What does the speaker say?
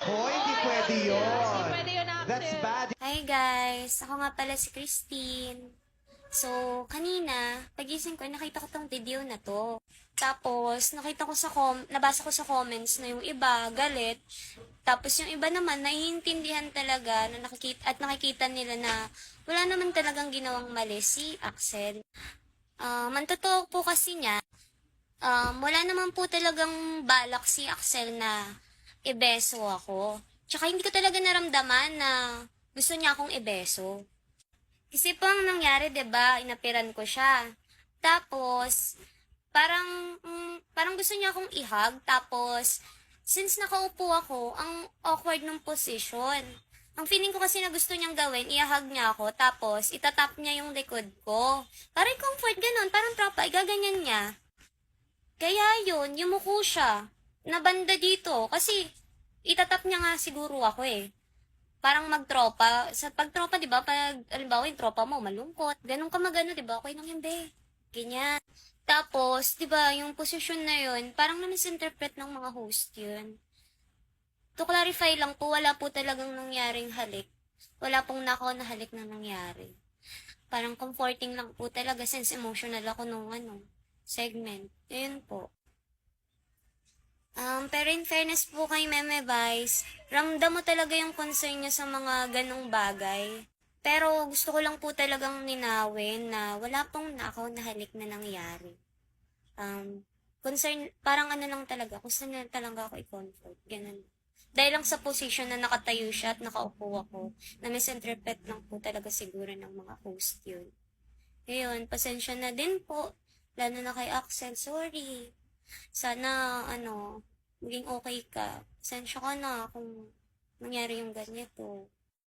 Hoy, hindi pwede yun. Hindi pwede yun, Axel. That's bad. Hi guys! Ako nga pala si Christine. So, kanina, pagising ko, nakita ko tong video na to. Tapos, nabasa ko sa comments na yung iba, galit. Tapos yung iba naman, naiintindihan talaga na nakikita nila na wala naman talagang ginawang mali si Axel. Ang totoo po kasi niya, wala naman po talagang balak si Axel na ibeso ako. Tsaka hindi ko talaga naramdaman na gusto niya akong ibeso. Kasi po ang nangyari, 'di ba, inapiran ko siya. Tapos, parang gusto niya akong ihag. Tapos, since nakaupo ako, ang awkward ng position. Ang feeling ko kasi na gusto niyang gawin, ihag niya ako, tapos itatap niya yung likod ko. Parang comfort ganun, parang tropa, igaganyan niya. Kaya yun, yumuko siya. Nabanda dito, kasi itatap niya nga siguro ako eh. Parang magtropa. Sa pagtropa, di ba, pag, alimbawa, yung tropa mo, malungkot. Ganun ka magano, di ba? Okay lang yun, be. Ganyan. Tapos, di ba, yung posisyon na yun, parang na-misinterpret ng mga host yun. To clarify lang po, wala po talagang nangyaring halik. Wala pong nakaw na halik na nangyari. Parang comforting lang po talaga since emotional ako nung segment. Yun po. Pero in fairness po kay Meme Vice, ramdam mo talaga yung concern niya sa mga ganong bagay. Pero gusto ko lang po talagang ninawin na wala pong nakaw na halik na nangyari. Concern, parang lang talaga, gusto niya talaga ako i-comfort. Ganun. Dahil lang sa position na nakatayo siya at nakaupo ako, na misinterpret lang po talaga siguro ng mga host yun. Ngayon, pasensya na din po. Lalo na kay Axel, sorry. Sana, maging okay ka. Pasensya ka na kung nangyari yung ganito.